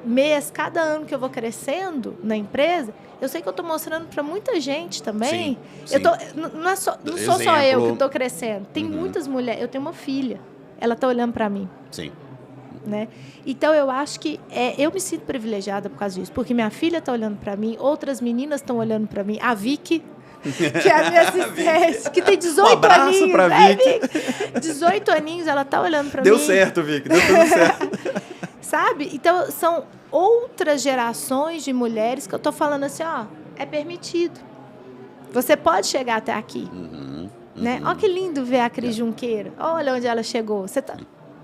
mês, cada ano que eu vou crescendo na empresa, eu sei que eu estou mostrando para muita gente também. Sim. Não sou só eu que estou crescendo. Tem muitas mulheres. Eu tenho uma filha. Ela está olhando para mim. Sim. Né? Então, eu acho que eu me sinto privilegiada por causa disso. Porque minha filha está olhando para mim, outras meninas estão olhando para mim. A Vicky, que é a minha assistente, que tem 18 aninhos. Um abraço para a Vicky. 18 aninhos, ela está olhando para mim. Deu certo, Vicky. Deu tudo certo. Sabe? Então, são outras gerações de mulheres que eu estou falando assim, ó, é permitido. Você pode chegar até aqui. Né? Olha que lindo ver a Cris Junqueira. Olha onde ela chegou.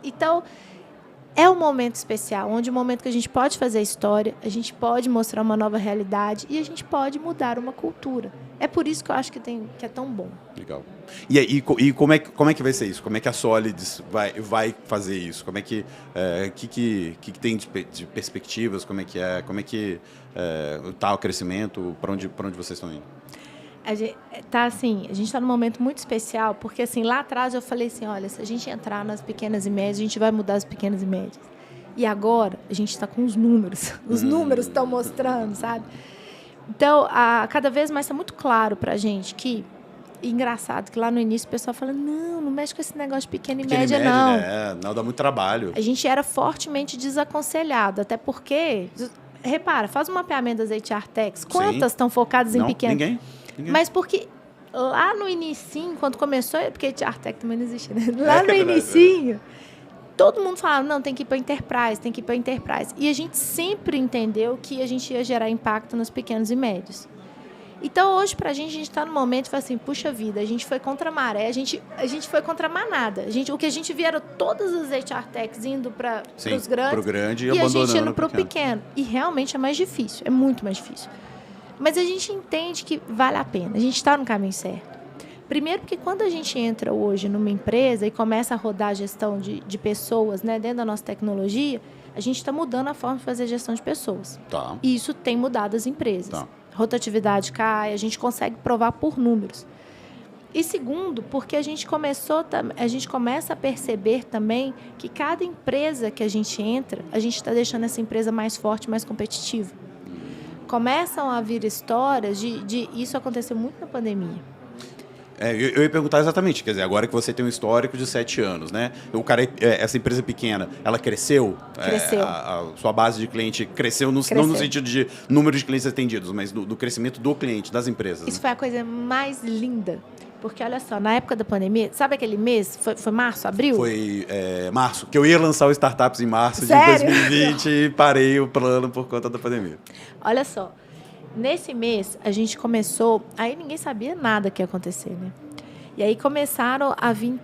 Então, é um momento especial, onde é um momento que a gente pode fazer história, a gente pode mostrar uma nova realidade e a gente pode mudar uma cultura. É por isso que eu acho que é tão bom. Legal. E como é que vai ser isso? Como é que a Solids vai fazer isso? Como é que tem de perspectivas? Como é que tá o crescimento? Para onde vocês estão indo? A gente está num momento muito especial, porque assim, lá atrás eu falei assim, olha, se a gente entrar nas pequenas e médias, a gente vai mudar as pequenas e médias. E agora a gente está com os números. Os números estão mostrando, sabe? Então, cada vez mais está muito claro para a gente que, engraçado, que lá no início o pessoal fala, não mexe com esse negócio de pequena e média, não. Né? Não, dá muito trabalho. A gente era fortemente desaconselhado, até porque, repara, faz um mapeamento das HR Techs, quantas estão focadas em pequena? Ninguém. Mas porque lá no inicinho, quando começou, porque HR Tech também não existia, né? Lá no inicinho, todo mundo falava, não, tem que ir para Enterprise. E a gente sempre entendeu que a gente ia gerar impacto nos pequenos e médios. Então, hoje, para a gente está no momento de falar assim, puxa vida, a gente foi contra a maré, a gente foi contra a manada. O que a gente via era todas as HR Techs indo para os grandes pro grande e a gente indo para o pequeno. E realmente é mais difícil, é muito mais difícil. Mas a gente entende que vale a pena, a gente está no caminho certo. Primeiro porque quando a gente entra hoje numa empresa e começa a rodar a gestão de pessoas, né, dentro da nossa tecnologia, a gente está mudando a forma de fazer gestão de pessoas. Tá. E isso tem mudado as empresas. Tá. Rotatividade cai, a gente consegue provar por números. E segundo, porque a gente começa a perceber também que cada empresa que a gente entra, a gente está deixando essa empresa mais forte, mais competitiva. Começam a vir histórias de isso aconteceu muito na pandemia. Eu ia perguntar exatamente, quer dizer, agora que você tem um histórico de 7 anos, né? Essa empresa pequena, ela cresceu? Cresceu. A sua base de cliente cresceu, não no sentido de número de clientes atendidos, mas do crescimento do cliente, das empresas. Isso foi a coisa mais linda. Porque, olha só, na época da pandemia, sabe aquele mês? Foi março, abril? Foi março, que eu ia lançar o Startups em março Sério? de 2020 e parei o plano por conta da pandemia. Olha só, nesse mês a gente começou, aí ninguém sabia nada que ia acontecer, né? E aí começaram a vir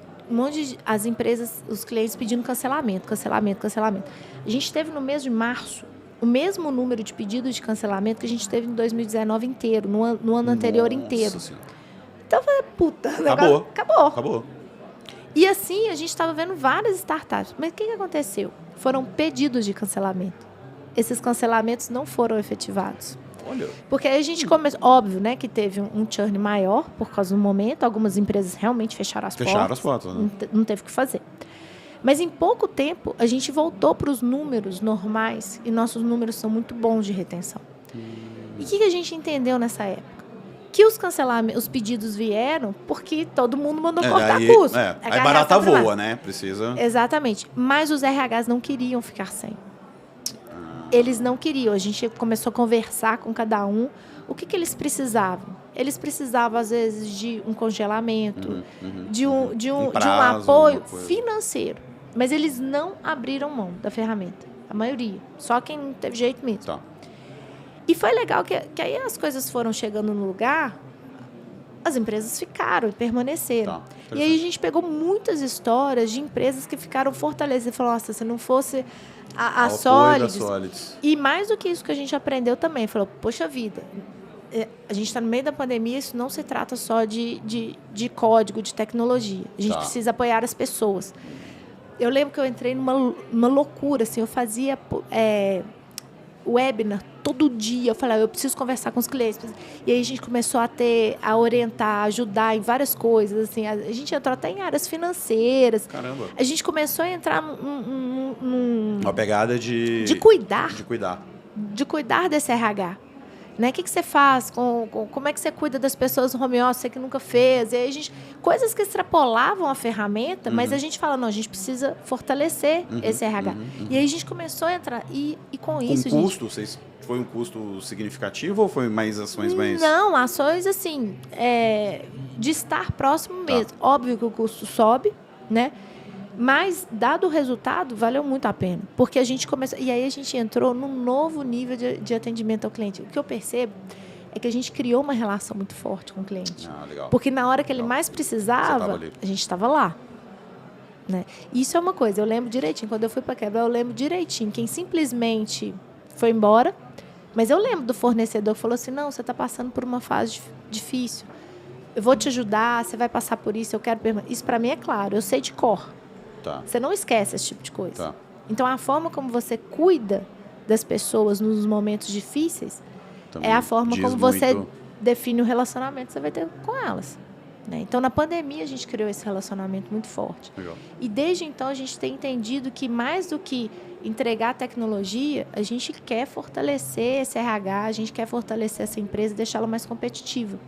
as empresas, os clientes pedindo cancelamento. A gente teve no mês de março o mesmo número de pedidos de cancelamento que a gente teve em 2019 inteiro, no ano anterior inteiro. Senhora. Então eu falei, puta, acabou. E assim, a gente estava vendo várias startups. Mas o que aconteceu? Foram pedidos de cancelamento. Esses cancelamentos não foram efetivados. Olha. Porque aí a gente começou... Óbvio, né, que teve um churn maior por causa do momento. Algumas empresas realmente fecharam as portas. Né? Não teve o que fazer. Mas em pouco tempo, a gente voltou para os números normais. E nossos números são muito bons de retenção. E o que a gente entendeu nessa época? Que os pedidos vieram porque todo mundo mandou cortar custo. Aí barata voa, né? Precisa... Exatamente. Mas os RHs não queriam ficar sem. Eles não queriam. A gente começou a conversar com cada um. O que eles precisavam? eles precisavam, às vezes, de um congelamento, de um prazo, apoio alguma coisa. financeiro. Mas eles não abriram mão da ferramenta. A maioria. Só quem não teve jeito mesmo. Tá. E foi legal que aí as coisas foram chegando no lugar, as empresas ficaram e permaneceram. Tá. E aí a gente pegou muitas histórias de empresas que ficaram fortalecidas. Falou, nossa, se não fosse a Solids. E mais do que isso que a gente aprendeu também. Falou, poxa vida, a gente está no meio da pandemia, isso não se trata só de código, de tecnologia. A gente precisa apoiar as pessoas. Eu lembro que eu entrei numa loucura, assim, eu fazia webinar todo dia. Eu falei, eu preciso conversar com os clientes. E aí a gente começou a orientar, ajudar em várias coisas. Assim, a gente entrou até em áreas financeiras. Caramba. A gente começou a entrar uma pegada de cuidar. De cuidar. De cuidar desse RH. Né? O que você faz? Como é que você cuida das pessoas no home office, você que nunca fez? E aí coisas que extrapolavam a ferramenta, mas a gente fala, não, a gente precisa fortalecer esse RH. E aí a gente começou a entrar. E com isso, custo, foi um custo significativo ou foi mais ações mais... Não, ações assim, de estar próximo mesmo. Óbvio que o custo sobe, né? Mas, dado o resultado, valeu muito a pena. Porque a gente começou... E aí a gente entrou num novo nível de atendimento ao cliente. O que eu percebo é que a gente criou uma relação muito forte com o cliente. Legal. Porque na hora que ele mais precisava, a gente estava lá. Né? Isso é uma coisa, eu lembro direitinho. Quando eu fui para Quebra, eu lembro direitinho. Quem simplesmente foi embora... Mas eu lembro do fornecedor que falou assim, não, você está passando por uma fase difícil. Eu vou te ajudar, você vai passar por isso, eu quero permanecer. Isso para mim é claro, eu sei de cor. Tá. Você não esquece esse tipo de coisa. Tá. Então, a forma como você cuida das pessoas nos momentos difíceis também é a forma como você define o relacionamento que você vai ter com elas. Né? Então, na pandemia, a gente criou esse relacionamento muito forte. Legal. E desde então, a gente tem entendido que mais do que entregar tecnologia, a gente quer fortalecer esse RH, a gente quer fortalecer essa empresa e deixá-la mais competitiva.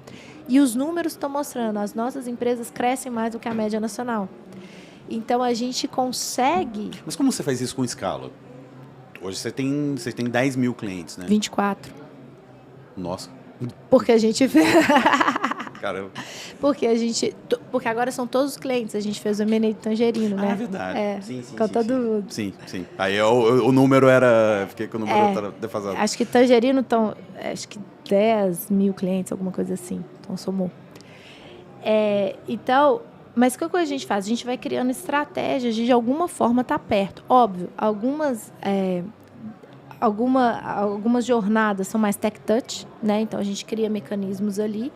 E os números estão mostrando, as nossas empresas crescem mais do que a média nacional. Então, a gente consegue... Mas como você faz isso com escala? Hoje você tem 10 mil clientes, né? 24. Nossa. Porque a gente... Caramba. Porque agora são todos os clientes. A gente fez o M&A de Tangerino, né? Ah, é verdade. Sim. Com todo mundo. Sim. Aí o número era... Fiquei com o número era defasado. Acho que Tangerino estão... Acho que 10 mil clientes, alguma coisa assim. Então, somou. Então... Mas o que a gente faz? A gente vai criando estratégias de alguma forma estar perto. Óbvio, algumas jornadas são mais tech touch, né? Então, a gente cria mecanismos ali.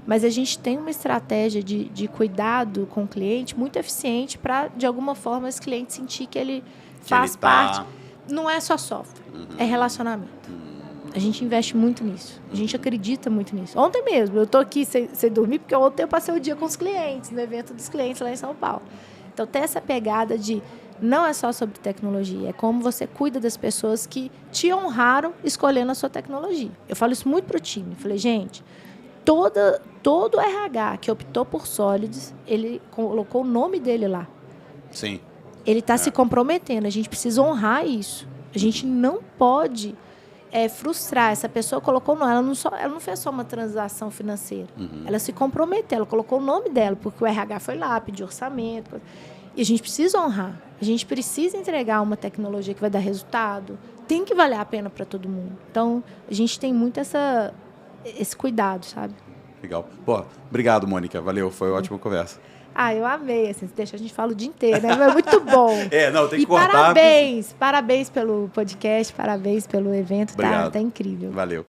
Mas a gente tem uma estratégia de cuidado com o cliente muito eficiente para, de alguma forma, esse cliente sentir que ele faz parte. Não é só software, é relacionamento. A gente investe muito nisso. A gente acredita muito nisso. Ontem mesmo, eu estou aqui sem dormir, porque ontem eu passei o dia com os clientes, no evento dos clientes lá em São Paulo. Então, tem essa pegada de... Não é só sobre tecnologia, é como você cuida das pessoas que te honraram escolhendo a sua tecnologia. Eu falo isso muito para o time. Eu falei, gente, todo RH que optou por Solids, ele colocou o nome dele lá. Sim. Ele está se comprometendo. A gente precisa honrar isso. A gente não pode... frustrar. Essa pessoa colocou o nome. Ela não fez só uma transação financeira. Ela se comprometeu. Ela colocou o nome dela, porque o RH foi lá, pediu orçamento. E a gente precisa honrar. A gente precisa entregar uma tecnologia que vai dar resultado. Tem que valer a pena para todo mundo. Então, a gente tem muito esse cuidado, sabe? Legal. Pô, obrigado, Mônica. Valeu. Foi uma ótima conversa. Eu amei, assim, deixa a gente fala o dia inteiro, né? É muito bom. Tem que cortar. Parabéns pelo podcast, parabéns pelo evento, tá incrível. Valeu.